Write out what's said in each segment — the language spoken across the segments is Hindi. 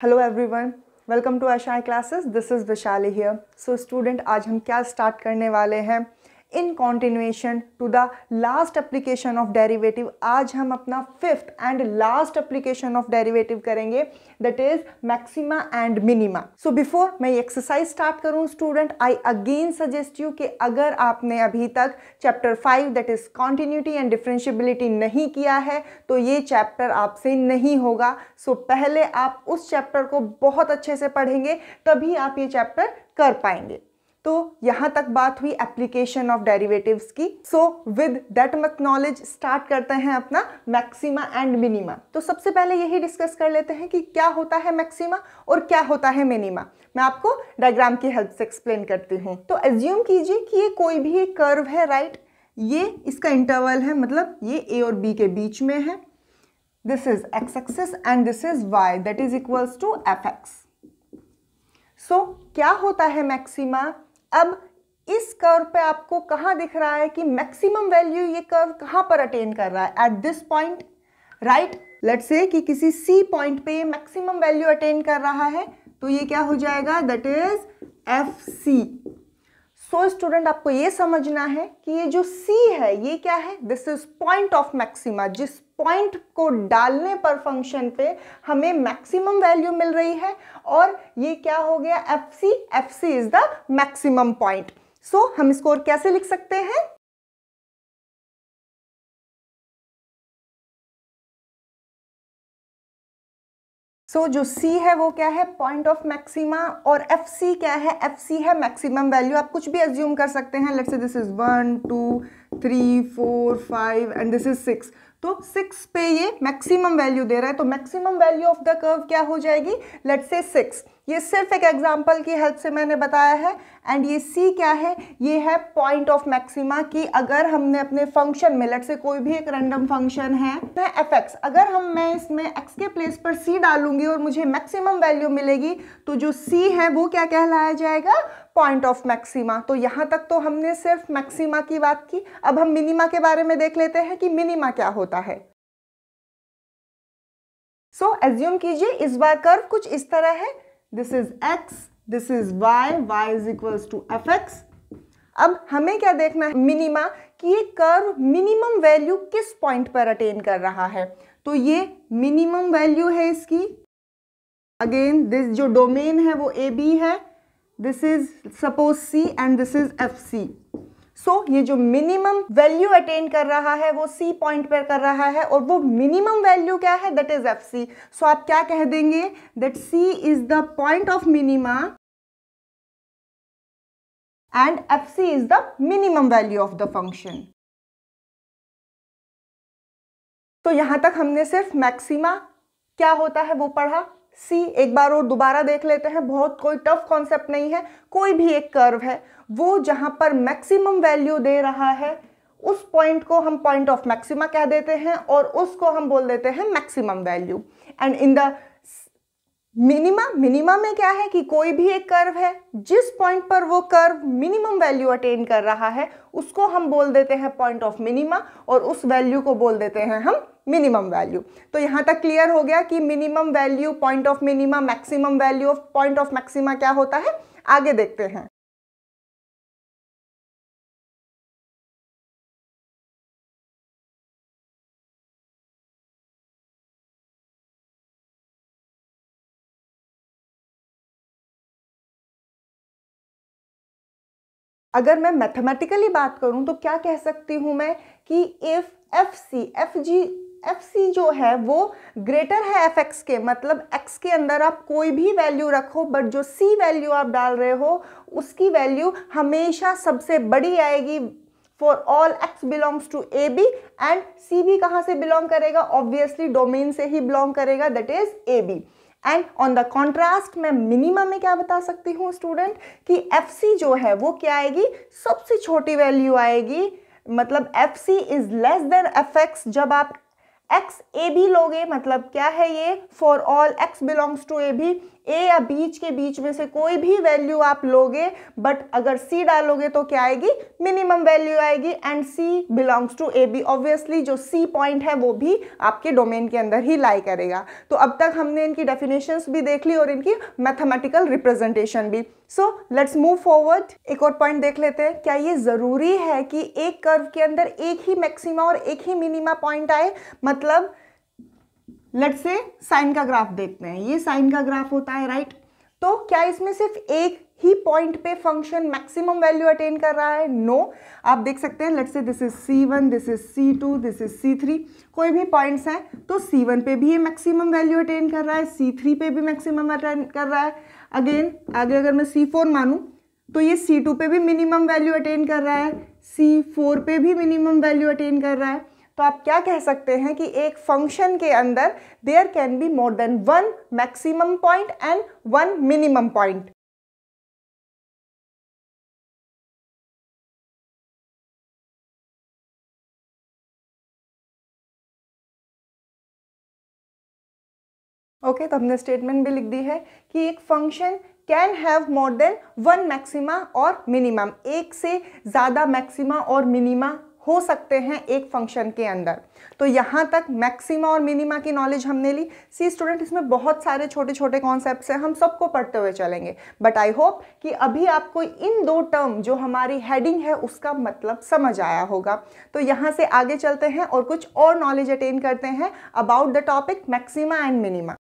Hello everyone, welcome to Aashayein classes. This is Vishali here. So student, आज हम क्या स्टार्ट करने वाले हैं? In continuation to the last application of derivative, आज हम अपना fifth and last application of derivative करेंगे, that is maxima and minima. So before मैं ये एक्सरसाइज स्टार्ट करूं student, I again suggest you कि अगर आपने अभी तक chapter 5 that is continuity and differentiability नहीं किया है तो ये चैप्टर आपसे नहीं होगा। सो पहले आप उस चैप्टर को बहुत अच्छे से पढ़ेंगे, तभी आप ये चैप्टर कर पाएंगे। तो यहां तक बात हुई एप्लीकेशन ऑफ डेरिवेटिव्स की। So with that much knowledge start करते हैं अपना मैक्सिमा एंड मिनिमा। तो सबसे पहले यही डिस्कस कर लेते हैं कि क्या होता है मैक्सिमा और क्या होता है मिनिमा। मैं आपको डायग्राम की हेल्प से एक्सप्लेन करती हूँ। तो एज्यूम कीजिए कि ये कोई भी एक कर्व है, राइट। ये इसका इंटरवल है, मतलब ये ए और बी के बीच में है। This is x axis and this is y, that is equals to f x. So क्या होता है मैक्सिमा? अब इस कर्व पे आपको कहां दिख रहा है कि मैक्सिमम वैल्यू ये कर्व कहां पर अटेन कर रहा है? At this point, right. Let's say कि किसी सी पॉइंट पे ये मैक्सिमम वैल्यू अटेन कर रहा है, तो ये क्या हो जाएगा? That is F C. So student, आपको ये समझना है कि ये जो C है ये क्या है? This is point of maxima. जिस पॉइंट को डालने पर फंक्शन पे हमें मैक्सिमम वैल्यू मिल रही है, और ये क्या हो गया? FC। FC is the maximum point. So हम इसको और कैसे लिख सकते हैं? सो जो C है वो क्या है? Point of maxima. और FC क्या है? FC है मैक्सिमम वैल्यू। आप कुछ भी एज्यूम कर सकते हैं। Let's say this is 1 2 3 4 5 and this is 6। तो 6 पे ये मैक्सिमम वैल्यू दे रहा है, तो maximum value of the curve क्या हो जाएगी? Let's say 6। ये सिर्फ एक एग्जांपल की हेल्प से मैंने बताया है। एंड ये C क्या है? ये है पॉइंट ऑफ मैक्सिमा की अगर हमने अपने फंक्शन में, लेट्स से कोई भी एक रैंडम फंक्शन है fx, अगर मैं इसमें x के प्लेस पर C डालूंगी और मुझे मैक्सिमम वैल्यू मिलेगी, तो जो C है वो क्या कहलाया जाएगा? Point of maxima. तो यहां तक तो हमने सिर्फ मैक्सिमा की बात की। अब हम मिनिमा के बारे में देख लेते हैं कि मिनिमा क्या होता है। सो एज्यूम कीजिए इस बार कर्व कुछ इस तरह है। This is x, this is y, y is equals to fx। अब हमें क्या देखना है? मिनिमा, कि ये कर्व मिनिमम वैल्यू किस पॉइंट पर अटेन कर रहा है। तो ये मिनिमम वैल्यू है इसकी। अगेन दिस जो डोमेन है वो ए बी है। This is suppose C and this is FC। सो ये जो मिनिमम वैल्यू अटेन कर रहा है वो C पॉइंट पर कर रहा है, और वो मिनिमम वैल्यू क्या है? That is FC। सो आप क्या कह देंगे? That C is the point of minima and FC is the minimum value of the function. तो यहां तक हमने सिर्फ मैक्सिमा क्या होता है वो पढ़ा। C एक बार और दोबारा देख लेते हैं, बहुत कोई टफ कॉन्सेप्ट नहीं है। कोई भी एक कर्व है, वो जहां पर मैक्सिमम वैल्यू दे रहा है उस पॉइंट को हम पॉइंट ऑफ मैक्सिमा कह देते हैं, और उसको हम बोल देते हैं maximum value. And in the minima में क्या है कि कोई भी एक कर्व है, जिस पॉइंट पर वो कर्व मिनिमम वैल्यू अटेन कर रहा है उसको हम बोल देते हैं पॉइंट ऑफ मिनिमा, और उस वैल्यू को बोल देते हैं हम मिनिमम वैल्यू। तो यहां तक क्लियर हो गया कि minimum value point of minima, maximum value of point of maxima क्या होता है। आगे देखते हैं। अगर मैं मैथमेटिकली बात करूं तो क्या कह सकती हूं मैं कि इफ FC जो है वो ग्रेटर है fx के, मतलब x के अंदर आप कोई भी वैल्यू रखो, बट जो C वैल्यू आप डाल रहे हो उसकी वैल्यू हमेशा सबसे बड़ी आएगी for all x belongs to A b. And C भी कहां से बिलोंग करेगा? ऑब्वियसली डोमेन से ही बिलोंग करेगा, that is a b. And on the contrast मैं मिनिमम में क्या बता सकती हूँ स्टूडेंट कि FC जो है वो क्या आएगी? सबसे छोटी वैल्यू आएगी, मतलब FC is less than fx। जब आप x a b लोगे, मतलब क्या है ये? For all x belongs to A B, A या बीच के बीच में से कोई भी वैल्यू आप लोगे, बट अगर सी डालोगे तो क्या आएगी, मिनिमम वैल्यू आएगी, and c belongs to A b. Obviously जो सी पॉइंट है वो भी आपके डोमेन के अंदर ही लाई करेगा। तो अब तक हमने इनकी डेफिनेशंस भी देख ली और इनकी मैथमेटिकल रिप्रेजेंटेशन भी। So let's move forward. एक और पॉइंट देख लेते हैं, क्या ये ज़रूरी है कि एक कर्व के अंदर एक ही मैक्सिमा और एक ही मिनिमा पॉइंट आए? मतलब लेट्स से साइन का ग्राफ देखते हैं, ये साइन का ग्राफ होता है, राइट? तो क्या इसमें सिर्फ एक ही पॉइंट पे फंक्शन मैक्सिमम वैल्यू अटेन कर रहा है? नो। आप देख सकते हैं, let's say this is C1, this is C2, this is C3, कोई भी पॉइंट्स हैं तो C1 पे भी ये मैक्सिमम वैल्यू अटेन कर रहा है, C3 पे भी मैक्सिमम अटेन कर रहा है। अगेन आगे अगर मैं C4 मानूं तो ये C2 पे भी मिनिमम वैल्यू अटेन कर रहा है, C4 पे भी मिनिमम वैल्यू अटेन कर रहा है। तो आप क्या कह सकते हैं कि एक फंक्शन के अंदर there can be more than one maximum point and one minimum point. Okay, तो हमने स्टेटमेंट भी लिख दी है कि एक function can have more than one maxima और मिनिमम, एक से ज़्यादा मैक्सिमा और मिनिमा हो सकते हैं एक फंक्शन के अंदर। तो यहाँ तक मैक्सिमा और मिनिमा की नॉलेज हमने ली। सी स्टूडेंट, इसमें बहुत सारे छोटे छोटे कॉन्सेप्ट्स हैं, हम सबको पढ़ते हुए चलेंगे, बट आई होप कि अभी आपको इन दो टर्म जो हमारी हेडिंग है उसका मतलब समझ आया होगा। तो यहाँ से आगे चलते हैं और कुछ और नॉलेज अटेन करते हैं about the topic maxima and minima.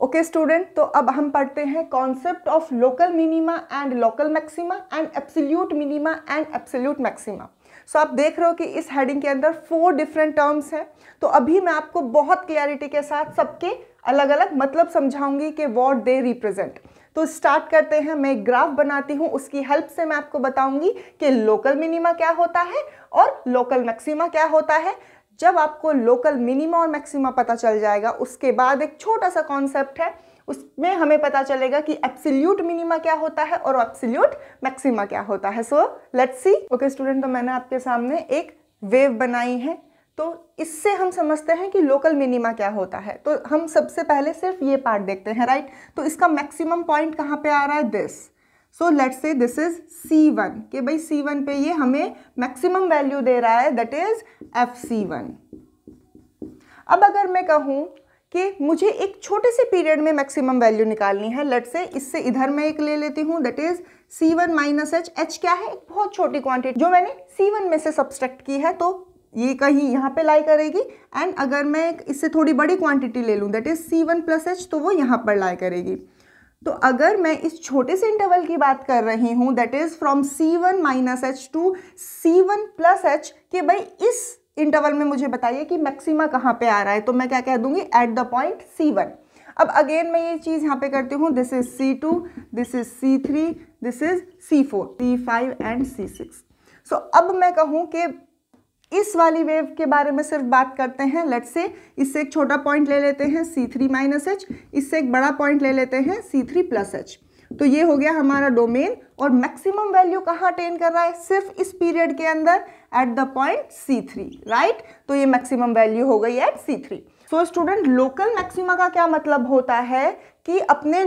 Okay student, तो अब हम पढ़ते हैं concept of local minima and local maxima and absolute minima and absolute maxima. So आप देख रहे हो कि इस हेडिंग के अंदर 4 डिफरेंट टर्म्स हैं। तो अभी मैं आपको बहुत क्लियरिटी के साथ सबके अलग अलग मतलब समझाऊंगी कि व्हाट दे रिप्रेजेंट। तो स्टार्ट करते हैं। मैं एक ग्राफ बनाती हूँ, उसकी हेल्प से मैं आपको बताऊंगी कि लोकल मिनिमा क्या होता है और लोकल मैक्सिमा क्या होता है। जब आपको लोकल मिनिमा और मैक्सिमा पता चल जाएगा, उसके बाद एक छोटा सा कॉन्सेप्ट है, उसमें हमें पता चलेगा कि एब्सोल्यूट मिनिमा क्या होता है और एब्सोल्यूट मैक्सिमा क्या होता है। So let's see. Okay student, तो मैंने आपके सामने एक वेव बनाई है, तो इससे हम समझते हैं कि लोकल मिनिमा क्या होता है। तो हम सबसे पहले सिर्फ ये पार्ट देखते हैं, राइट? तो इसका मैक्सिमम पॉइंट कहाँ पे आ रहा है? This. So let's say this is C1, कि भाई C1 पे ये हमें मैक्सिमम वैल्यू दे रहा है, दैट इज FC1। अब अगर मैं कहूँ कि मुझे एक छोटे से पीरियड में मैक्सिमम वैल्यू निकालनी है, लेट्स से इससे इधर मैं एक ले लेती हूँ, that is C1 minus H। H क्या है? एक बहुत छोटी क्वांटिटी जो मैंने C1 में से सब्सट्रैक्ट की है, तो ये कहीं यहाँ पे लाई करेगी। एंड अगर मैं इससे थोड़ी बड़ी क्वांटिटी ले लूँ, that is C1 plus H, तो वो यहाँ पर लाई करेगी। तो अगर मैं इस छोटे से इंटरवल की बात कर रही हूँ, that is from C1 minus H to C1 plus H, कि भाई इस इंटरवल में मुझे बताइए कि मैक्सिमा कहाँ पे आ रहा है, तो मैं क्या कह दूंगी? At the point C1। अब अगेन मैं ये चीज़ यहाँ पे करती हूँ, this is C2, this is C3, this is C4, C5 and C6। सो अब मैं कहूँ कि इस वाली वेव के बारे में सिर्फ बात करते हैं। लेट्स से इससे एक छोटा पॉइंट ले लेते हैं C3 माइनस H, इससे एक बड़ा पॉइंट ले लेते हैं C3 प्लस H। तो ये हो गया हमारा डोमेन, और मैक्सिमम वैल्यू कहाँ अटेन कर रहा है? सिर्फ इस पीरियड के अंदर at the point C3, right? तो ये मैक्सिमम वैल्यू हो गई at C3। So student, local maxima का क्या मतलब होता है कि अपने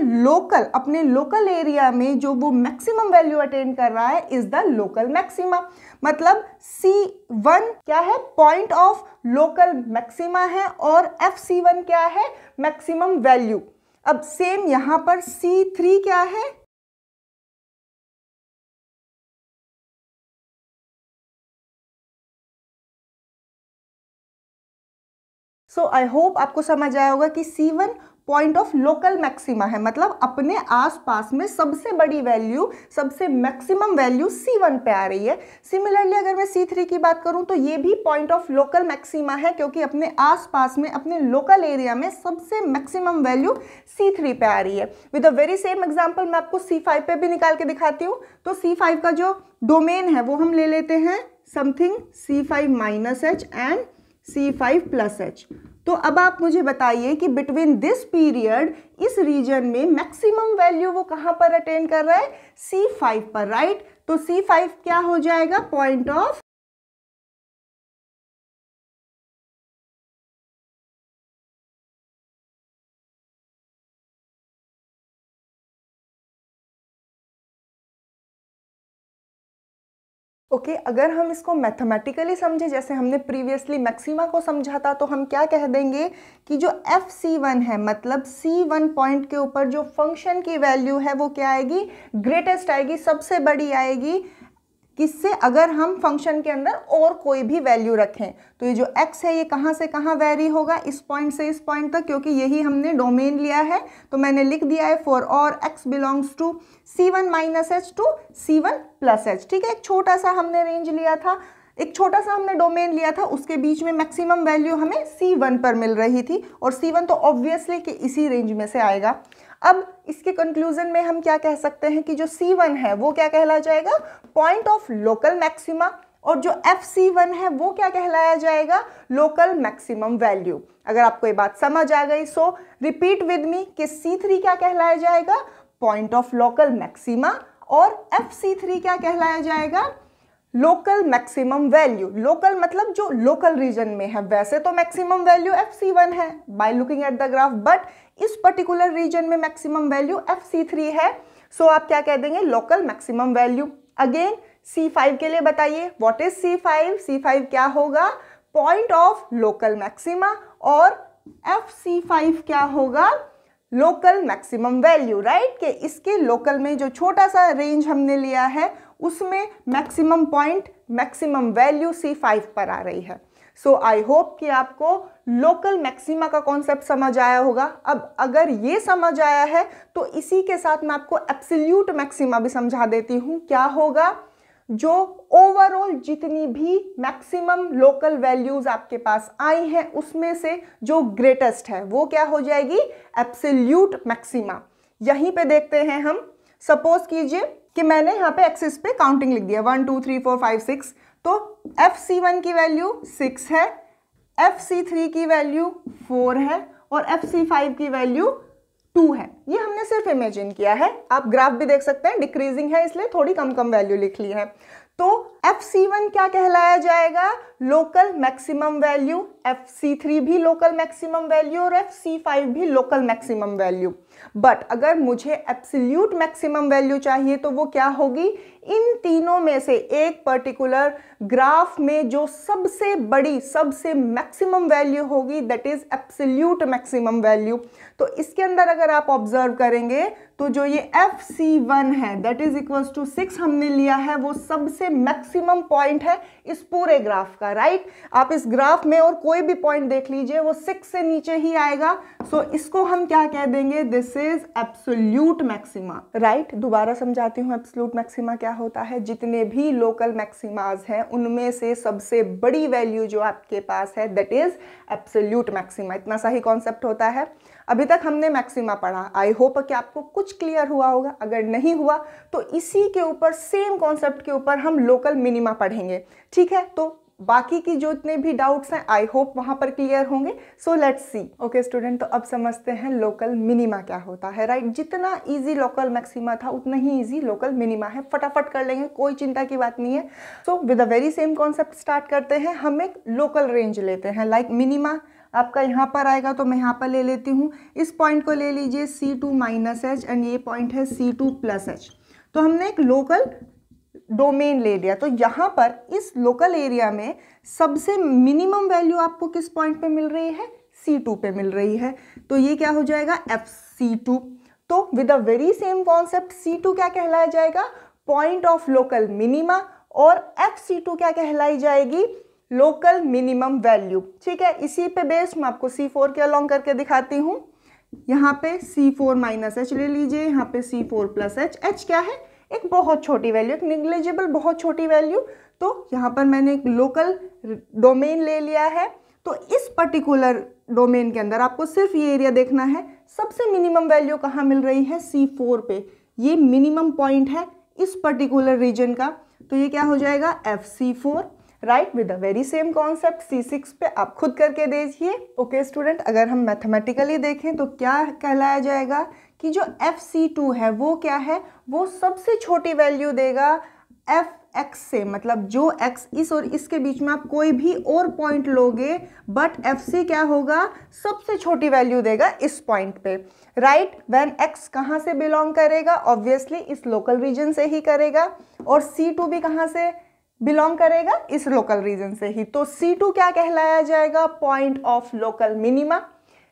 लोकल एरिया में जो वो मैक्सिमम वैल्यू अटेन कर रहा है इज द लोकल मैक्सिमा। मतलब C1 क्या है? पॉइंट ऑफ लोकल मैक्सिमा है, और FC1 क्या है? Maximum value. अब सेम यहां पर C3 क्या है? सो आई होप आपको समझ आया होगा कि C1 point of local maxima है, मतलब अपने आसपास में सबसे बड़ी वैल्यू, सबसे मैक्सिमम वैल्यू C1 पे आ रही है। सिमिलरली अगर मैं C3 की बात करूं तो ये भी पॉइंट ऑफ लोकल मैक्सिमा है, क्योंकि अपने आसपास में, अपने लोकल एरिया में सबसे मैक्सिमम वैल्यू C3 पे आ रही है। With a very same example मैं आपको C5 पे भी निकाल के दिखाती हूँ। तो C5 का जो डोमेन है वो हम ले लेते हैं something C5 minus H and C5 plus H। तो अब आप मुझे बताइए कि बिटवीन दिस पीरियड इस रीजन में मैक्सिमम वैल्यू वो कहाँ पर अटेन कर रहा है? C5 पर, राइट? तो C5 क्या हो जाएगा, पॉइंट ऑफ ओके अगर हम इसको मैथमेटिकली समझे, जैसे हमने प्रीवियसली मैक्सिमा को समझा था, तो हम क्या कह देंगे कि जो FC1 है, मतलब C1 पॉइंट के ऊपर जो फंक्शन की वैल्यू है वो क्या आएगी, ग्रेटेस्ट आएगी, सबसे बड़ी आएगी। किससे, अगर हम फंक्शन के अंदर और कोई भी वैल्यू रखें। तो ये जो x है ये कहाँ से कहाँ वेरी होगा, इस पॉइंट से इस पॉइंट तक, क्योंकि यही हमने डोमेन लिया है। तो मैंने लिख दिया है फॉर और x belongs to C1 minus H to C1 plus H. ठीक है, एक छोटा सा हमने रेंज लिया था, एक छोटा सा हमने डोमेन लिया था, उसके बीच में मैक्सिमम वैल्यू हमें C1 पर मिल रही थी, और C1 तो ऑब्वियसली कि इसी रेंज में से आएगा। अब इसके कंक्लूजन में हम क्या कह सकते हैं कि जो C1 है वो क्या कहलाया जाएगा, पॉइंट ऑफ लोकल मैक्सिमा, और जो FC1 है वो क्या कहलाया जाएगा, लोकल मैक्सिमम वैल्यू। अगर आपको ये बात समझ आ गई सो रिपीट विद मी कि C3 क्या कहलाया जाएगा, पॉइंट ऑफ लोकल मैक्सिमा, और FC3 क्या कहलाया जाएगा, लोकल मैक्सिमम वैल्यू। लोकल मतलब जो लोकल रीजन में है, वैसे तो मैक्सिमम वैल्यू FC1 है by looking at the graph, but इस पर्टिकुलर रीजन में मैक्सिमम वैल्यू FC3 है। सो आप क्या कह देंगे, local maximum value. Again C5 के लिए बताइए, व्हाट इज C5? C5 क्या होगा, पॉइंट ऑफ लोकल मैक्सिमा, और FC5 क्या होगा, लोकल मैक्सिमम वैल्यू। राइट, कि इसके लोकल में जो छोटा सा रेंज हमने लिया है उसमें maximum point, maximum value C5 पर आ रही है। सो आई होप कि आपको लोकल मैक्सिमा का कॉन्सेप्ट समझ आया होगा। अब अगर ये समझ आया है तो इसी के साथ मैं आपको एब्सोल्यूट मैक्सिमा भी समझा देती हूँ। क्या होगा, जो ओवरऑल जितनी भी मैक्सिमम लोकल वैल्यूज आपके पास आई हैं उसमें से जो ग्रेटेस्ट है वो क्या हो जाएगी, एब्सोल्यूट मैक्सिमा। यहीं पे देखते हैं हम, सपोज कीजिए कि मैंने यहाँ पे एक्सिस पे काउंटिंग लिख दिया 1 2 3 4 5 6, तो FC1 की वैल्यू 6 है, FC3 की वैल्यू 4 है, और FC5 की वैल्यू 2 है। ये हमने सिर्फ इमेजिन किया है, आप ग्राफ भी देख सकते हैं, डिक्रीजिंग है इसलिए थोड़ी कम कम वैल्यू लिख ली है। तो FC1 क्या कहलाया जाएगा, लोकल मैक्सिमम वैल्यू, FC3 भी लोकल मैक्सिमम वैल्यू, और FC5 भी लोकल मैक्सिमम वैल्यू। बट अगर मुझे एब्सोल्यूट मैक्सिमम वैल्यू चाहिए तो वो क्या होगी, इन तीनों में से एक पर्टिकुलर ग्राफ में जो सबसे बड़ी, सबसे मैक्सिमम वैल्यू होगी, that is absolute maximum value. तो इसके अंदर अगर आप ऑब्जर्व करेंगे तो जो ये FC1 है दैट इज इक्वल्स टू 6 हमने लिया है, वो सबसे मैक्सिमम पॉइंट है इस पूरे ग्राफ का। राइट, आप इस ग्राफ में और कोई भी पॉइंट देख लीजिए वो 6 से नीचे ही आएगा। सो इसको हम क्या कह देंगे, this is absolute maxima. Right, दोबारा समझाती हूँ एब्सोल्यूट मैक्सिमा क्या होता है। जितने भी लोकल मैक्सिमाज हैं उनमें से सबसे बड़ी वैल्यू जो आपके पास है दैट इज एब्सोल्यूट मैक्सिमा। इतना सही कॉन्सेप्ट होता है। अभी तक हमने मैक्सिमा पढ़ा, आई होप कि आपको कुछ क्लियर हुआ होगा। अगर नहीं हुआ तो इसी के ऊपर, सेम कॉन्सेप्ट के ऊपर हम लोकल मिनिमा पढ़ेंगे। ठीक है, तो बाकी की जो इतने भी डाउट्स हैं आई होप वहां पर क्लियर होंगे। So let's see. Okay student, तो अब समझते हैं लोकल मिनिमा क्या होता है। राइट, जितना इजी लोकल मैक्सिमा था उतना ही इजी लोकल मिनिमा है। फटाफट कर लेंगे, कोई चिंता की बात नहीं है। So with a very same concept start करते हैं। हम एक लोकल रेंज लेते हैं, लाइक मिनिमा आपका यहाँ पर आएगा तो मैं यहाँ पर ले लेती हूँ, इस पॉइंट को ले लीजिए C2 माइनस एच, एंड ये पॉइंट है C2 प्लस एच। तो हमने एक लोकल डोमेन ले लिया। तो यहाँ पर इस लोकल एरिया में सबसे मिनिमम वैल्यू आपको किस पॉइंट पे मिल रही है, C2 पे मिल रही है। तो ये क्या हो जाएगा, FC2। तो with a very same concept C2 क्या कहलाया जाएगा, पॉइंट ऑफ लोकल मिनिमा, और FC2 क्या कहलाई जाएगी, लोकल मिनिमम वैल्यू। ठीक है, इसी पे बेस्ड मैं आपको C4 के अलॉन्ग करके दिखाती हूँ। यहाँ पे C4 माइनस एच ले लीजिए, यहाँ पे C4 प्लस एच। एच क्या है, एक बहुत छोटी वैल्यू, एक निग्लिजिबल बहुत छोटी वैल्यू। तो यहाँ पर मैंने एक लोकल डोमेन ले लिया है। तो इस पर्टिकुलर डोमेन के अंदर आपको सिर्फ ये एरिया देखना है, सबसे मिनिमम वैल्यू कहाँ मिल रही है, C4 पे। ये मिनिमम पॉइंट है इस पर्टिकुलर रीजन का। तो ये क्या हो जाएगा, FC4। Right, with a very same concept C6 पे आप खुद करके देखिए। ओके स्टूडेंट, अगर हम मैथमेटिकली देखें तो क्या कहलाया जाएगा कि जो FC2 है वो क्या है, वो सबसे छोटी वैल्यू देगा एफ एक्स से, मतलब जो एक्स इस और इसके बीच में आप कोई भी और पॉइंट लोगे, बट एफ सी क्या होगा, सबसे छोटी वैल्यू देगा इस पॉइंट पे, राइट। व्हेन एक्स कहाँ से बिलोंग करेगा, ऑब्वियसली इस लोकल रीजन से ही करेगा, और C2 भी कहाँ से बिलोंग करेगा, इस लोकल रीजन से ही। तो C2 क्या कहलाया जाएगा, point of local minima.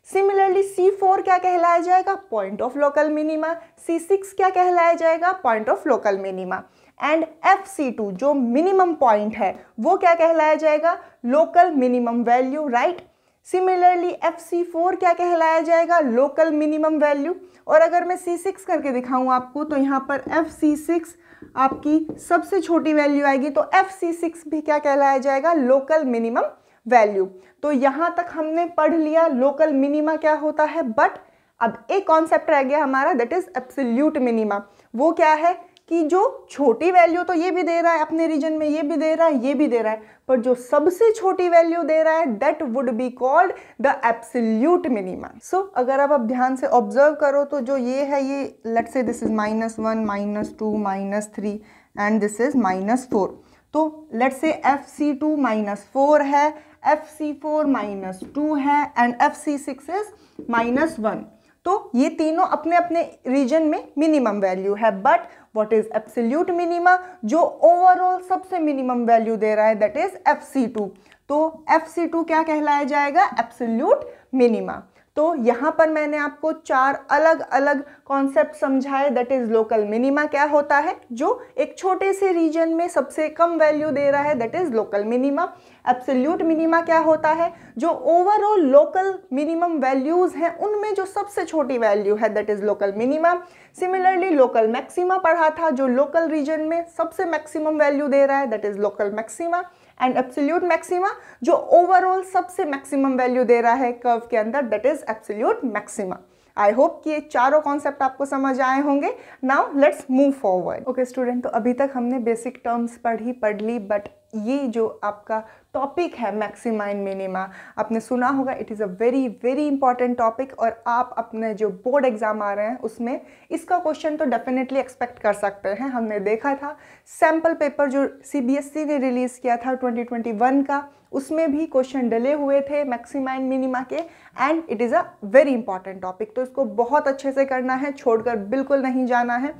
Similarly C4 क्या कहलाया जाएगा, point of local minima. C6 क्या कहलाया जाएगा, point of local minima. And FC2 जो मिनिमम पॉइंट है वो क्या कहलाया जाएगा, local minimum value, right. Similarly FC4 क्या कहलाया जाएगा, लोकल मिनिमम वैल्यू। और अगर मैं C6 करके दिखाऊं आपको, तो यहाँ पर FC6 आपकी सबसे छोटी वैल्यू आएगी, तो FC6 भी क्या कहलाया जाएगा, लोकल मिनिमम वैल्यू। तो यहाँ तक हमने पढ़ लिया लोकल मिनिमा क्या होता है, बट अब एक कॉन्सेप्ट रह गया हमारा, दैट इज एब्सोल्यूट मिनिमा। वो क्या है कि जो छोटी वैल्यू तो ये भी दे रहा है अपने रीजन में, ये भी दे रहा है, ये भी दे रहा है, पर जो सबसे छोटी वैल्यू दे रहा है that would be called the absolute minima. So अगर आप अब ध्यान से ऑब्जर्व करो तो जो ये है, ये let's say this is -1 -2 -3 and this is -4। तो लेट्स से FC2 -4 है, FC4 -2 है एंड FC6 इज -1। तो ये तीनों अपने अपने रीजन में मिनिमम वैल्यू है, but what is absolute minima, जो ओवरऑल सबसे मिनिमम वैल्यू दे रहा है दैट इज FC2। तो FC2 क्या कहलाया जाएगा, एब्सोल्यूट मिनिमा। तो यहाँ पर मैंने आपको 4 अलग अलग कॉन्सेप्ट समझाए, दैट इज लोकल मिनिमा क्या होता है, जो एक छोटे से रीजन में सबसे कम वैल्यू दे रहा है, that is local minima. Absolute minima क्या होता है, जो ओवरऑल लोकल मिनिमम वैल्यूज हैं उनमें जो सबसे छोटी वैल्यू है, that is local minima. Similarly local maxima पढ़ा था, जो लोकल रीजन में सबसे मैक्सिमम वैल्यू दे रहा है, that is local maxima. And absolute maxima जो ओवरऑल सबसे मैक्सिमम वैल्यू दे रहा है कर्व के अंदर, that is absolute maxima. I hope कि ये चारों कॉन्सेप्ट आपको समझ आए होंगे। Now let's move forward. Okay student, तो अभी तक हमने बेसिक टर्म्स पढ़ ली, बट ये जो आपका टॉपिक है मैक्सिमा एंड मिनिमा, आपने सुना होगा, it is a very very important topic, और आप अपने जो बोर्ड एग्जाम आ रहे हैं उसमें इसका क्वेश्चन तो डेफिनेटली एक्सपेक्ट कर सकते हैं। हमने देखा था सैम्पल पेपर जो CBSE ने रिलीज़ किया था 2021 का, उसमें भी क्वेश्चन डले हुए थे मैक्सिमा एंड मिनिमा के, and it is a very important topic. तो इसको बहुत अच्छे से करना है, छोड़कर बिल्कुल नहीं जाना है।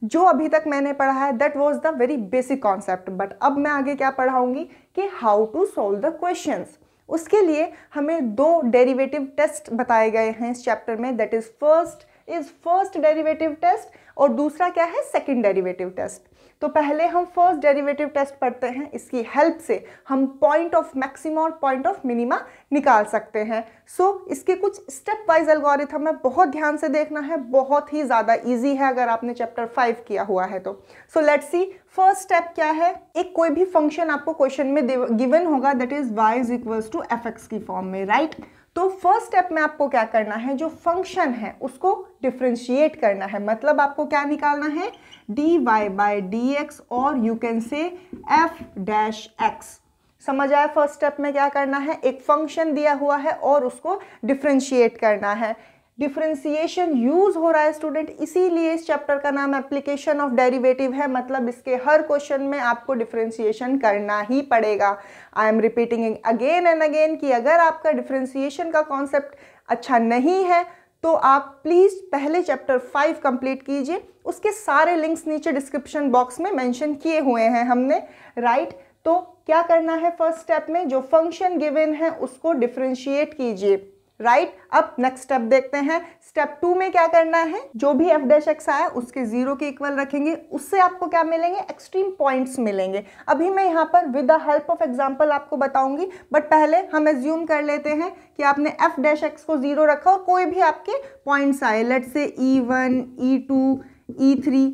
जो अभी तक मैंने पढ़ा है that was the very basic concept, but अब मैं आगे क्या पढ़ाऊंगी कि how to solve the questions. उसके लिए हमें 2 डेरिवेटिव टेस्ट बताए गए हैं इस चैप्टर में, that is first derivative test और दूसरा क्या है, सेकंड डेरिवेटिव टेस्ट। तो पहले हम फर्स्ट डेरिवेटिव टेस्ट पढ़ते हैं, इसकी हेल्प से हम पॉइंट ऑफ मैक्सिमा और पॉइंट ऑफ मिनिमा निकाल सकते हैं। सो इसके कुछ स्टेप वाइज एल्गोरिथम है, बहुत ध्यान से देखना है, बहुत ही ज़्यादा इजी है अगर आपने चैप्टर 5 किया हुआ है तो। So let's see first step क्या है। एक कोई भी फंक्शन आपको क्वेश्चन में गिवन होगा, that is y is equals to fx की फॉर्म में, राइट। तो फर्स्ट स्टेप में आपको क्या करना है, जो फंक्शन है उसको डिफरेंशिएट करना है, मतलब आपको क्या निकालना है, dy बाय dx, और you can say f dash x। समझ आया फर्स्ट स्टेप में क्या करना है, एक फंक्शन दिया हुआ है और उसको डिफरेंशिएट करना है। डिफरेंशिएशन यूज हो रहा है स्टूडेंट, इसीलिए इस चैप्टर का नाम एप्लीकेशन ऑफ डेरिवेटिव है, मतलब इसके हर क्वेश्चन में आपको डिफरेंशिएशन करना ही पड़ेगा। I am repeating again and again कि अगर आपका डिफरेंशिएशन का कॉन्सेप्ट अच्छा नहीं है तो आप प्लीज़ पहले चैप्टर 5 कंप्लीट कीजिए, उसके सारे लिंक्स नीचे डिस्क्रिप्शन बॉक्स में मेंशन किए हुए हैं हमने, राइट। तो क्या करना है फर्स्ट स्टेप में, जो फंक्शन गिवन है उसको डिफरेंशिएट कीजिए, राइट। अब नेक्स्ट स्टेप देखते हैं। स्टेप 2 में क्या करना है, जो भी f डैश x आया उसके 0 के इक्वल रखेंगे, उससे आपको क्या मिलेंगे, एक्सट्रीम पॉइंट्स मिलेंगे। अभी मैं यहाँ पर with the help of example आपको बताऊंगी, बट पहले हम एज्यूम कर लेते हैं कि आपने f डैश x को 0 रखा और कोई भी आपके पॉइंट्स आए, let's say E1 E2 E3,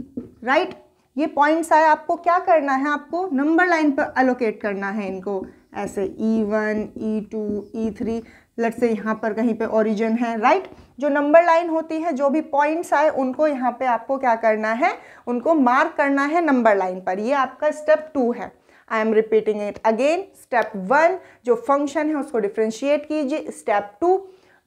right. ये पॉइंट्स आए, आपको क्या करना है, आपको नंबर लाइन पर एलोकेट करना है इनको, ऐसे E1 E2 E3, let's say यहाँ पर कहीं पे ओरिजिन है, राइट। जो नंबर लाइन होती है, जो भी पॉइंट्स आए उनको यहाँ पे आपको क्या करना है, उनको मार्क करना है नंबर लाइन पर। ये आपका स्टेप 2 है। I am repeating it again. Step 1 जो फंक्शन है उसको डिफरेंशिएट कीजिए, स्टेप 2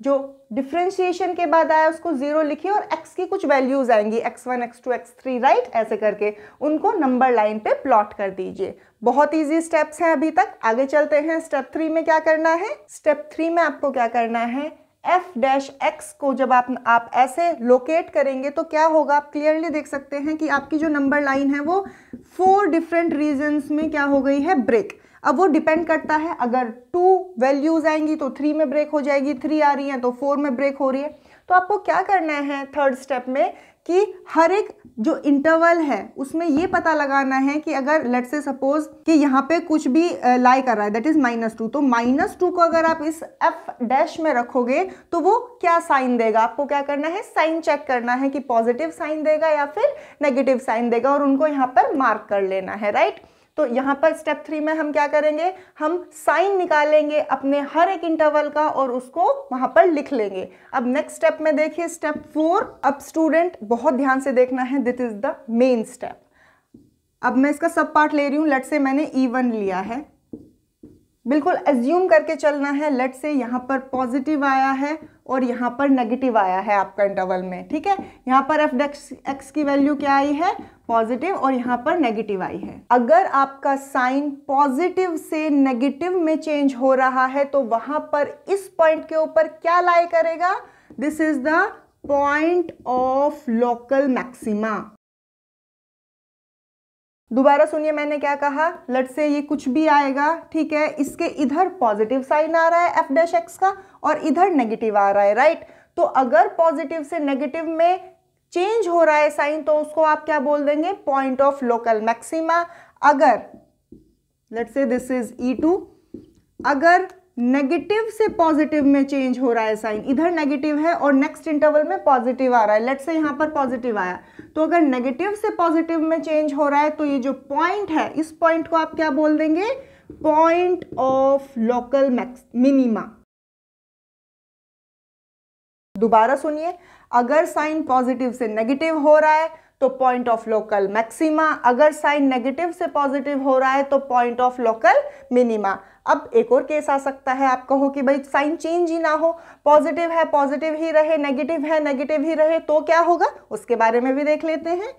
जो डिफ्रेंशिएशन के बाद आया उसको 0 लिखिए और x की कुछ वैल्यूज आएंगी x1 x2 x3 राइट, ऐसे करके उनको नंबर लाइन पे प्लॉट कर दीजिए। बहुत इजी स्टेप्स हैं अभी तक। आगे चलते हैं स्टेप 3 में क्या करना है। स्टेप 3 में आपको क्या करना है, f-x को जब आप ऐसे लोकेट करेंगे तो क्या होगा, आप क्लियरली देख सकते हैं कि आपकी जो नंबर लाइन है वो 4 डिफरेंट रीजन्स में क्या हो गई है, ब्रेक। अब वो डिपेंड करता है, अगर 2 वैल्यूज आएंगी तो 3 में ब्रेक हो जाएगी, 3 आ रही है तो 4 में ब्रेक हो रही है। तो आपको क्या करना है थर्ड स्टेप में कि हर एक जो इंटरवल है उसमें ये पता लगाना है कि अगर लेट्स से सपोज कि यहाँ पे कुछ भी लाई कर रहा है दैट इज -2, तो -2 को अगर आप इस f' में रखोगे तो वो क्या साइन देगा। आपको क्या करना है, साइन चेक करना है कि पॉजिटिव साइन देगा या फिर नेगेटिव साइन देगा और उनको यहाँ पर मार्क कर लेना है राइट। तो यहाँ पर स्टेप 3 में हम क्या करेंगे, हम साइन निकालेंगे अपने हर एक इंटरवल का और उसको वहां पर लिख लेंगे। अब नेक्स्ट स्टेप में देखिए स्टेप 4। अब स्टूडेंट बहुत ध्यान से देखना है, this is the main step. अब मैं इसका सब पार्ट ले रही हूँ। लेट्स से मैंने E1 लिया है, बिल्कुल एज्यूम करके चलना है। लेट्स से यहाँ पर पॉजिटिव आया है और यहाँ पर नेगेटिव आया है आपका इंटरवल में, ठीक है। यहाँ पर f' की वैल्यू क्या आई है, पॉजिटिव, और यहाँ पर नेगेटिव आई है। अगर आपका साइन पॉजिटिव से नेगेटिव में चेंज हो रहा है तो वहां पर इस पॉइंट के ऊपर क्या लाई करेगा, this is the point of local maxima. दोबारा सुनिए मैंने क्या कहा, लेट्स से ये कुछ भी आएगा, ठीक है, इसके इधर पॉजिटिव साइन आ रहा है f' का और इधर नेगेटिव आ रहा है राइट। तो अगर पॉजिटिव से नेगेटिव में चेंज हो रहा है साइन तो उसको आप क्या बोल देंगे, पॉइंट ऑफ लोकल मैक्सिमा। अगर let's say this is E2, अगर नेगेटिव से पॉजिटिव में चेंज हो रहा है साइन, इधर नेगेटिव है और नेक्स्ट इंटरवल में पॉजिटिव आ रहा है, लेट्स से यहाँ पर पॉजिटिव आया, तो अगर नेगेटिव से पॉजिटिव में चेंज हो रहा है तो ये जो पॉइंट है इस पॉइंट को आप क्या बोल देंगे, पॉइंट ऑफ लोकल मिनिमा। दोबारा सुनिए, अगर साइन पॉजिटिव से नेगेटिव हो रहा है तो पॉइंट ऑफ लोकल मैक्सिमा, अगर साइन नेगेटिव से पॉजिटिव हो रहा है तो पॉइंट ऑफ लोकल मिनिमा। अब एक और केस आ सकता है, आप कहो कि भाई साइन चेंज ही ना हो, पॉजिटिव है पॉजिटिव ही रहे, नेगेटिव है नेगेटिव ही रहे, तो क्या होगा उसके बारे में भी देख लेते हैं।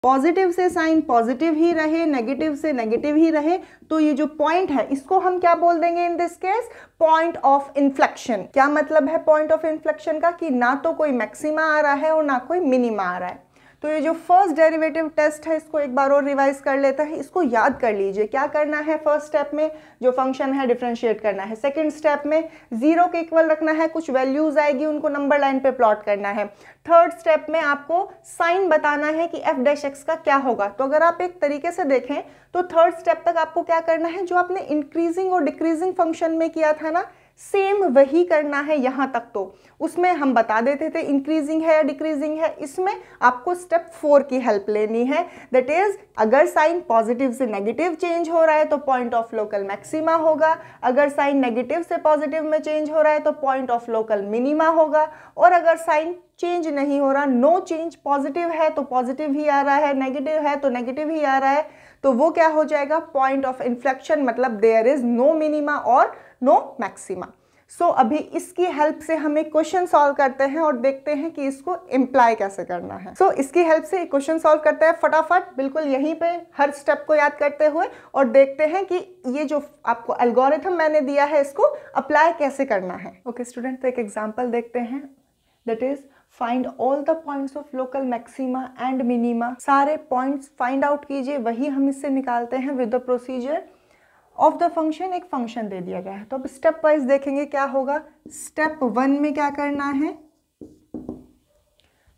पॉजिटिव से साइन पॉजिटिव ही रहे, नेगेटिव से नेगेटिव ही रहे, तो ये जो पॉइंट है इसको हम क्या बोल देंगे in this case, point of inflection. क्या मतलब है पॉइंट ऑफ इन्फ्लेक्शन का, कि ना तो कोई मैक्सिमा आ रहा है और ना कोई मिनिमा आ रहा है। तो ये जो फर्स्ट डेरिवेटिव टेस्ट है इसको एक बार और रिवाइज कर लेते हैं, इसको याद कर लीजिए। क्या करना है, फर्स्ट स्टेप में जो फंक्शन है डिफरेंशिएट करना है, सेकंड स्टेप में 0 के इक्वल रखना है, कुछ वैल्यूज आएगी उनको नंबर लाइन पे प्लॉट करना है। थर्ड स्टेप में आपको साइन बताना है कि f' का क्या होगा। तो अगर आप एक तरीके से देखें तो थर्ड स्टेप तक आपको क्या करना है, जो आपने इंक्रीजिंग और डिक्रीजिंग फंक्शन में किया था ना, सेम वही करना है यहाँ तक। तो उसमें हम बता देते थे इंक्रीजिंग है या डिक्रीजिंग है, इसमें आपको स्टेप 4 की हेल्प लेनी है, दैट इज अगर साइन पॉजिटिव से नेगेटिव चेंज हो रहा है तो पॉइंट ऑफ लोकल मैक्सिमा होगा, अगर साइन नेगेटिव से पॉजिटिव में चेंज हो रहा है तो पॉइंट ऑफ लोकल मिनिमा होगा, और अगर साइन चेंज नहीं हो रहा, नो चेंज, पॉजिटिव है तो पॉजिटिव ही आ रहा है, नेगेटिव है तो नेगेटिव ही आ रहा है, तो वो क्या हो जाएगा, पॉइंट ऑफ इन्फ्लेक्शन, मतलब देयर इज नो मिनिमा और नो मैक्सिमा। सो अभी इसकी हेल्प से हम एक क्वेश्चन सॉल्व करते हैं और देखते हैं कि इसको इम्प्लाई कैसे करना है। सो इसकी हेल्प से एक क्वेश्चन सॉल्व करते हैं फटाफट, बिल्कुल यहीं पे हर स्टेप को याद करते हुए, और देखते हैं कि ये जो आपको एल्गोरिथम मैंने दिया है इसको अप्लाई कैसे करना है। ओके स्टूडेंट, तो एक एग्जाम्पल देखते हैं, that is find all the points of local maxima and minima. सारे पॉइंट्स फाइंड आउट कीजिए, वही हम इससे निकालते हैं with the procedure of the function. एक फंक्शन दे दिया गया है तो अब स्टेप वाइज देखेंगे क्या होगा। स्टेप 1 में क्या करना है,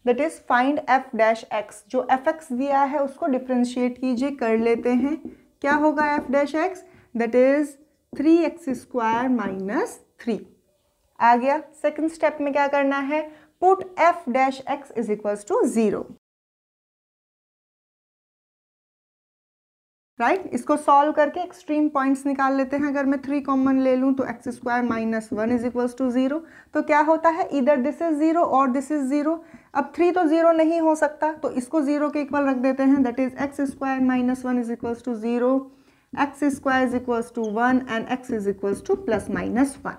दैट इज फाइंड f'(x), जो fx दिया है उसको डिफरेंशिएट कीजिए, कर लेते हैं। क्या होगा f'(x), दैट इज 3x² - 3 आ गया। सेकंड स्टेप में क्या करना है, put f'(x) is equals to 0, right. इसको सॉल्व करके एक्सट्रीम पॉइंट्स निकाल लेते हैं। अगर मैं 3 कॉमन ले लूँ तो x² - 1 इज इक्वल्स टू 0, तो क्या होता है, इधर दिस इज 0 और दिस इज 0। अब 3 तो 0 नहीं हो सकता तो इसको 0 के इक्वल रख देते हैं, that is x² - 1 is equals to 0, x² is equals to 1 and x is equals to +-1।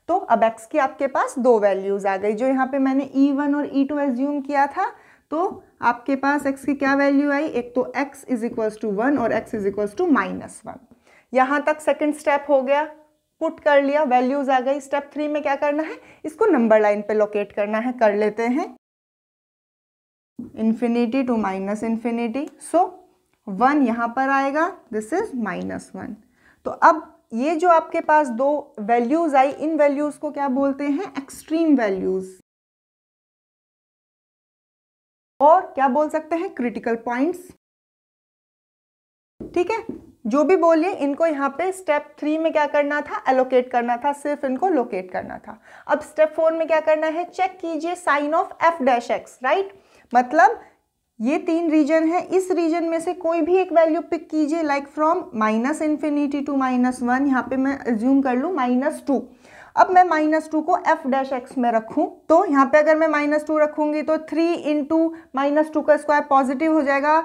तो अब x की आपके पास दो वैल्यूज़ आ गई, जो यहाँ पे मैंने e1 और e2 एज्यूम किया था। तो आपके पास x की क्या वैल्यू आई, एक तो x इज इक्वल्स टू 1 और x इज इक्वल्स टू -1। यहाँ तक सेकंड स्टेप हो गया, पुट कर लिया, वैल्यूज आ गई। स्टेप 3 में क्या करना है, इसको नंबर लाइन पे लोकेट करना है। कर लेते हैं, इन्फिनिटी टू -इन्फिनिटी, सो 1 यहाँ पर आएगा, दिस इज -1। तो अब ये जो आपके पास दो वैल्यूज आई, इन वैल्यूज को क्या बोलते हैं, एक्सट्रीम वैल्यूज, और क्या बोल सकते हैं, क्रिटिकल पॉइंट्स। ठीक है, जो भी बोलिए, इनको यहाँ पे स्टेप 3 में क्या करना था, एलोकेट करना था, सिर्फ इनको लोकेट करना था। अब स्टेप 4 में क्या करना है, चेक कीजिए sign of f dash x, right. मतलब ये 3 रीजन है, इस रीजन में से कोई भी एक वैल्यू पिक कीजिए, लाइक फ्रॉम -इन्फिनिटी टू -1। यहाँ पे मैं एज्यूम कर लूँ -2। अब मैं -2 को f डैश x में रखूं, तो यहाँ पे अगर मैं -2 रखूंगी तो 3 इंटू -2 का स्क्वायर पॉजिटिव हो जाएगा,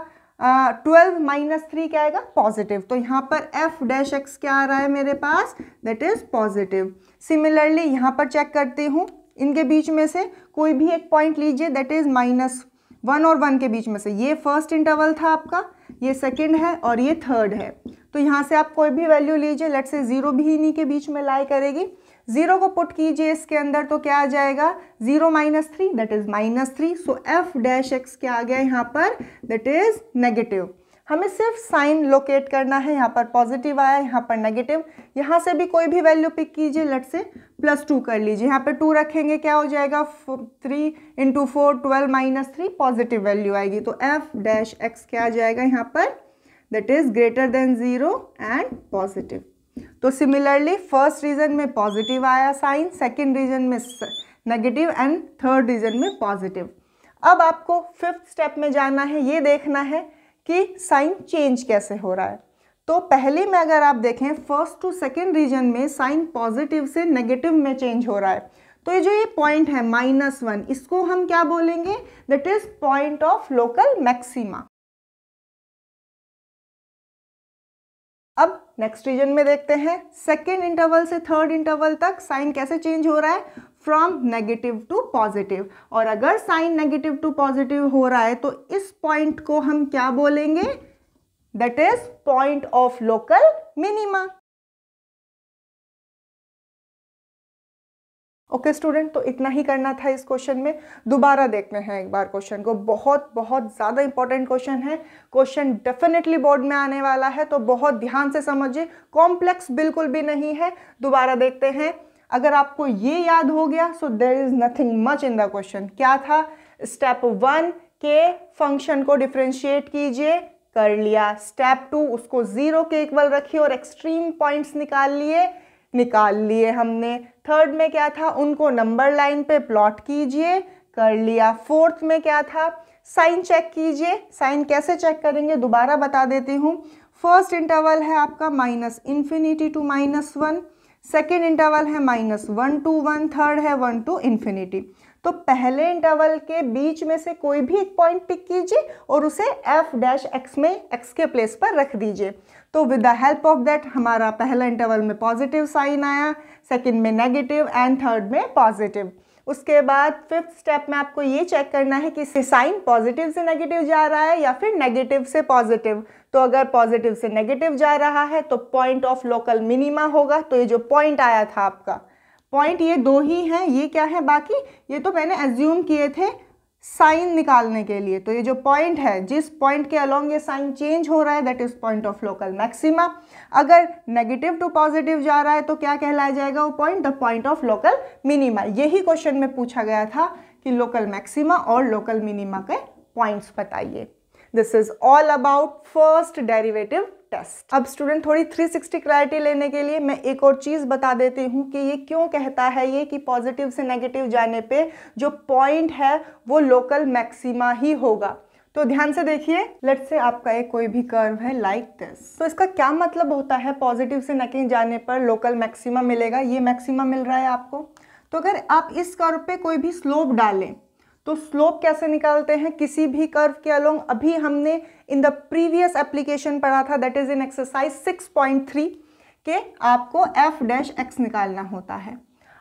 12 -3 क्या आएगा, पॉजिटिव। तो यहाँ पर f डैश x क्या आ रहा है मेरे पास, दैट इज पॉजिटिव। सिमिलरली यहाँ पर चेक करती हूँ, इनके बीच में से कोई भी एक पॉइंट लीजिए, दैट इज -1 और 1 के बीच में से, ये फर्स्ट इंटरवल था आपका, ये सेकंड है और ये थर्ड है। तो यहाँ से आप कोई भी वैल्यू लीजिए, लेट्स से 0 भी इन्हीं के बीच में लाई करेगी। 0 को पुट कीजिए इसके अंदर, तो क्या आ जाएगा, 0 -3 that is -3। So f dash x क्या आ गया यहाँ पर, दैट इज नेगेटिव। हमें सिर्फ साइन लोकेट करना है, यहाँ पर पॉजिटिव आया, यहाँ पर नेगेटिव। यहाँ से भी कोई भी वैल्यू पिक कीजिए, लेट्स से +2 कर लीजिए, यहाँ पे 2 रखेंगे, क्या हो जाएगा, 3 इंटू 4 12 -3 पॉजिटिव वैल्यू आएगी। तो f डैश x क्या आ जाएगा यहाँ पर, that is greater than 0 and positive. तो सिमिलरली फर्स्ट रीजन में पॉजिटिव आया साइन, सेकेंड रीजन में नेगेटिव एंड थर्ड रीजन में पॉजिटिव। अब आपको फिफ्थ स्टेप में जाना है, ये देखना है कि साइन चेंज कैसे हो रहा है। तो पहले में अगर आप देखें, फर्स्ट टू सेकेंड रीजन में साइन पॉजिटिव से नेगेटिव में चेंज हो रहा है। तो ये जो ये पॉइंट है -1, इसको हम क्या बोलेंगे, that is point of local maxima. अब नेक्स्ट रीजन में देखते हैं, सेकेंड इंटरवल से थर्ड इंटरवल तक साइन कैसे चेंज हो रहा है, फ्रॉम नेगेटिव टू पॉजिटिव। और अगर साइन नेगेटिव टू पॉजिटिव हो रहा है तो इस पॉइंट को हम क्या बोलेंगे, that is point of local minima. Okay student, तो इतना ही करना था इस क्वेश्चन में। दोबारा देखते हैं एक बार क्वेश्चन को, बहुत ज़्यादा इंपॉर्टेंट क्वेश्चन है। क्वेश्चन डेफिनेटली बोर्ड में आने वाला है, तो बहुत ध्यान से समझिए, कॉम्प्लेक्स बिल्कुल भी नहीं है। दोबारा देखते हैं, अगर आपको ये याद हो गया, so there is nothing much in the question. क्या था, स्टेप 1 के फंक्शन को डिफ्रेंशिएट कीजिए, कर लिया। स्टेप 2 उसको 0 के इक्वल रखिए और एक्सट्रीम पॉइंट्स निकाल लिए हमने। थर्ड में क्या था, उनको नंबर लाइन पे प्लॉट कीजिए, कर लिया। फोर्थ में क्या था, साइन चेक कीजिए। साइन कैसे चेक करेंगे दोबारा बता देती हूँ। फर्स्ट इंटरवल है आपका -इन्फिनिटी टू -1, सेकेंड इंटरवल है -1 to 1, थर्ड है 1 to इन्फिनिटी। तो पहले इंटरवल के बीच में से कोई भी एक पॉइंट पिक कीजिए और उसे f डैश x में x के प्लेस पर रख दीजिए। तो with the help of that हमारा पहला इंटरवल में पॉजिटिव साइन आया, सेकंड में नेगेटिव एंड थर्ड में पॉजिटिव। उसके बाद फिफ्थ स्टेप में आपको ये चेक करना है कि साइन पॉजिटिव से नेगेटिव जा रहा है या फिर नेगेटिव से पॉजिटिव। तो अगर पॉजिटिव से नेगेटिव जा रहा है तो पॉइंट ऑफ लोकल मिनिमा होगा। तो ये जो पॉइंट आया था आपका, पॉइंट ये दो ही हैं, ये क्या है, बाकी ये तो मैंने एज्यूम किए थे साइन निकालने के लिए। तो ये जो पॉइंट है, जिस पॉइंट के अलोंग ये साइन चेंज हो रहा है, that is point of local maxima. अगर नेगेटिव टू पॉजिटिव जा रहा है तो क्या कहलाया जाएगा वो point, the point of local minima. यही क्वेश्चन में पूछा गया था कि लोकल मैक्सिमा और लोकल मिनिमा के पॉइंट्स बताइए। This is all about first derivative test. अब स्टूडेंट थोड़ी 360 क्लैरिटी लेने के लिए मैं एक और चीज़ बता देती हूँ कि ये क्यों कहता है ये कि पॉजिटिव से नेगेटिव जाने पे जो पॉइंट है वो लोकल मैक्सिमा ही होगा। तो ध्यान से देखिए, लेट्स से आपका एक कोई भी कर्व है लाइक दिस। तो इसका क्या मतलब होता है, पॉजिटिव से नेगेटिव जाने पर लोकल मैक्सिमा मिलेगा, ये मैक्सिमा मिल रहा है आपको। तो अगर आप इस कर्व पे कोई भी स्लोप डालें तो स्लोप कैसे निकालते हैं किसी भी कर्व के अलोंग, अभी हमने इन द प्रीवियस एप्लीकेशन पढ़ा था, दैट इज इन एक्सरसाइज 6.3 के आपको f डैश x निकालना होता है।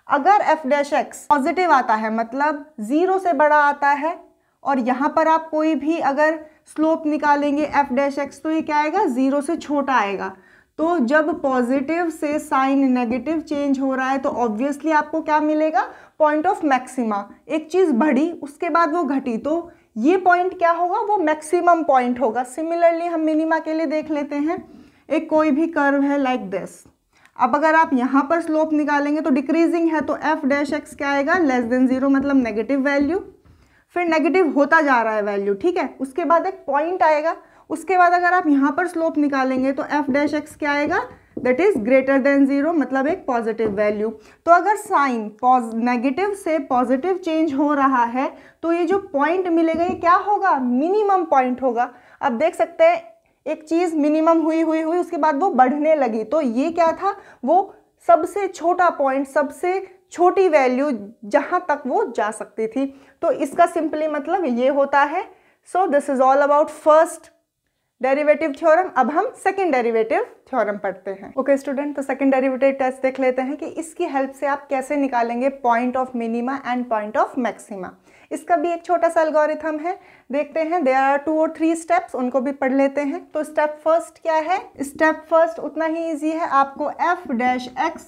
अगर f डैश x पॉजिटिव आता है मतलब 0 से बड़ा आता है, और यहाँ पर आप कोई भी अगर स्लोप निकालेंगे f डैश x तो ये क्या आएगा, 0 से छोटा आएगा। तो जब पॉजिटिव से साइन नेगेटिव चेंज हो रहा है तो ऑब्वियसली आपको क्या मिलेगा, पॉइंट ऑफ मैक्सिमा। एक चीज़ बढ़ी उसके बाद वो घटी तो ये पॉइंट क्या होगा, वो मैक्सिमम पॉइंट होगा। सिमिलरली हम मिनिमा के लिए देख लेते हैं, एक कोई भी कर्व है लाइक दिस। अब अगर आप यहाँ पर स्लोप निकालेंगे तो डिक्रीजिंग है तो f डैश x क्या आएगा, लेस देन 0 मतलब नेगेटिव वैल्यू, फिर नेगेटिव होता जा रहा है वैल्यू, ठीक है। उसके बाद एक पॉइंट आएगा, उसके बाद अगर आप यहाँ पर स्लोप निकालेंगे तो f डैश x क्या आएगा, दैट इज ग्रेटर देन 0 मतलब एक पॉजिटिव वैल्यू। तो अगर साइन नेगेटिव से पॉजिटिव चेंज हो रहा है तो ये जो पॉइंट मिलेगा ये क्या होगा, मिनिमम पॉइंट होगा। अब देख सकते हैं एक चीज़ मिनिमम हुई उसके बाद वो बढ़ने लगी, तो ये क्या था, वो सबसे छोटा पॉइंट, सबसे छोटी वैल्यू जहाँ तक वो जा सकती थी। तो इसका सिंपली मतलब ये होता है। So this is all about first derivative theorem. अब हम सेकंड डेरिवेटिव थ्योरम पढ़ते हैं। ओके स्टूडेंट, तो सेकंड डेरिवेटिव टेस्ट देख लेते हैं कि इसकी हेल्प से आप कैसे निकालेंगे point of minima and point of maxima. इसका भी एक छोटा सा एल्गोरिथम है, देखते हैं। देयर आर 2 और 3 स्टेप्स, उनको भी पढ़ लेते हैं। तो स्टेप फर्स्ट क्या है, स्टेप फर्स्ट उतना ही ईजी है, आपको f डैश x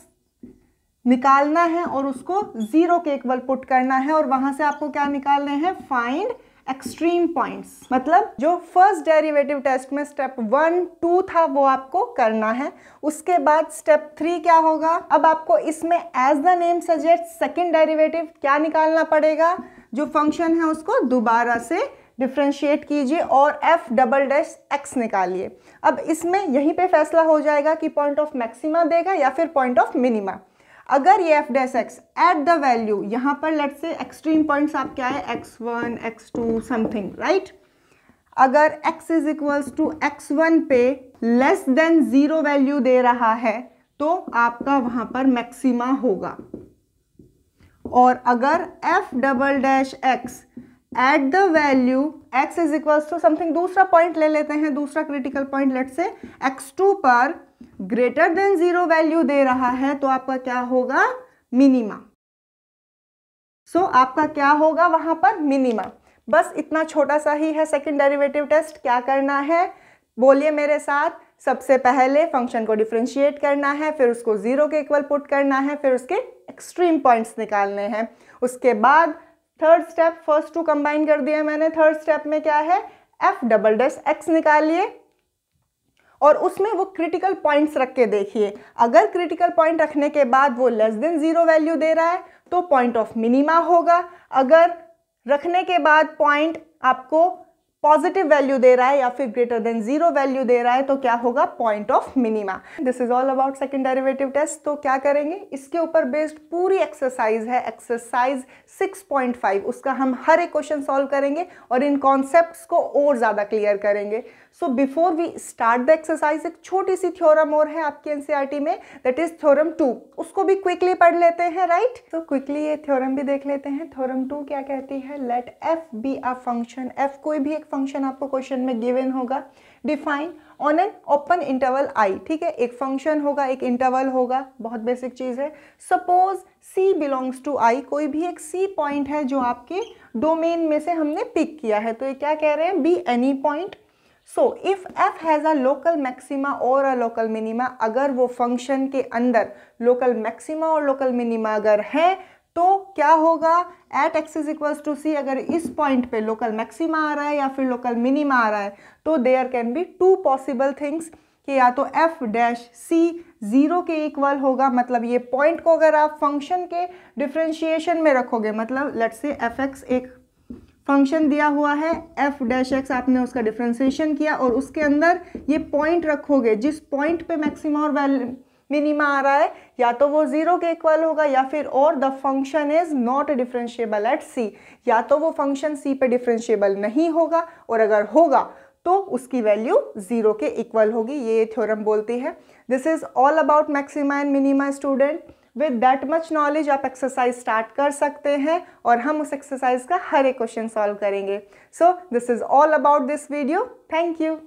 निकालना है और उसको 0 के इक्वल पुट करना है, और वहां से आपको क्या निकालने हैं, फाइंड एक्सट्रीम पॉइंट्स। मतलब जो फर्स्ट डेरिवेटिव टेस्ट में स्टेप 1, 2 था वो आपको करना है। उसके बाद स्टेप 3 क्या होगा, अब आपको इसमें as the name suggest second derivative क्या निकालना पड़ेगा, जो फंक्शन है उसको दोबारा से डिफ्रेंशिएट कीजिए और f डबल डैश x निकालिए। अब इसमें यहीं पे फैसला हो जाएगा कि पॉइंट ऑफ मैक्सिमा देगा या फिर पॉइंट ऑफ मिनिमा। अगर ये f dash x at the value, यहाँ पर लेट्स से एक्सट्रीम पॉइंट्स आप क्या है, x1 x2 समथिंग, राइट। अगर x is equals to x1 पे लेस देन 0 वैल्यू दे रहा है तो आपका वहां पर मैक्सिमा होगा। और अगर f double dash x at the value x is equals to something, दूसरा पॉइंट ले लेते हैं, दूसरा critical point let's say x2 पर ग्रेटर देन 0 वैल्यू दे रहा है तो आपका क्या होगा, मिनिमा। सो आपका क्या होगा वहां पर, मिनिमा। बस इतना छोटा सा ही है सेकंड डेरिवेटिव टेस्ट। क्या करना है, बोलिए मेरे साथ। सबसे पहले फंक्शन को डिफरेंशिएट करना है, फिर उसको 0 के इक्वल पुट करना है, फिर उसके एक्सट्रीम पॉइंट्स निकालने हैं। उसके बाद थर्ड स्टेप, फर्स्ट 2 कंबाइन कर दिया मैंने। थर्ड स्टेप में क्या है, f डबल डैश x निकालिए और उसमें वो क्रिटिकल पॉइंट्स रख के देखिए। अगर क्रिटिकल पॉइंट रखने के बाद वो लेस देन 0 वैल्यू दे रहा है तो पॉइंट ऑफ मिनिमा होगा। अगर रखने के बाद पॉइंट आपको पॉजिटिव वैल्यू दे रहा है या फिर ग्रेटर देन 0 वैल्यू दे रहा है तो क्या होगा, point of minima. This is all about second derivative test. तो क्या करेंगे, इसके ऊपर बेस्ड पूरी एक्सरसाइज है, एक्सरसाइज 6.5। उसका हम हर एक क्वेश्चन सॉल्व करेंगे और इन कॉन्सेप्ट्स को और ज़्यादा क्लियर करेंगे। So before we start the exercise, एक छोटी सी थ्योरम और है आपके एनसीईआरटी में, दैट इज थ्योरम 2। उसको भी क्विकली पढ़ लेते हैं, राइट। तो क्विकली ये थ्योरम भी देख लेते हैं। थ्योरम 2 क्या कहती है, let f be a function. f कोई भी एक फंक्शन आपको क्वेश्चन में गिवन होगा, define on an open interval i। ठीक है, एक फंक्शन होगा, एक इंटरवल होगा, बहुत बेसिक चीज है। Suppose c belongs to i, कोई भी एक c पॉइंट है जो आपके डोमेन में से हमने पिक किया है। तो ये क्या कह रहे हैं, be any point. So if f has a local maxima और अ लोकल मिनिमा, अगर वो फंक्शन के अंदर लोकल मैक्सिमा और लोकल मिनिमा अगर है तो क्या होगा, at x is equals to c, अगर इस पॉइंट पे लोकल मैक्सिमा आ रहा है या फिर लोकल मिनिमा आ रहा है तो there can be 2 possible things, कि या तो f डैश c 0 के इक्वल होगा, मतलब ये पॉइंट को अगर आप फंक्शन के डिफरेंशिएशन में रखोगे, मतलब लेट्स से fx एक फंक्शन दिया हुआ है, f डैश x आपने उसका डिफरेंशिएशन किया और उसके अंदर ये पॉइंट रखोगे, जिस पॉइंट पे मैक्सिमा और मिनिमा आ रहा है या तो वो 0 के इक्वल होगा या फिर और the function is not differentiable eight c, या तो वो फंक्शन c पे डिफरेंशिएबल नहीं होगा और अगर होगा तो उसकी वैल्यू 0 के इक्वल होगी। ये थ्योरम बोलती है। This is all about maxima and minima student. With that much knowledge आप एक्सरसाइज स्टार्ट कर सकते हैं और हम उस एक्सरसाइज का हर एक क्वेश्चन सॉल्व करेंगे। So this is all about this video. Thank you.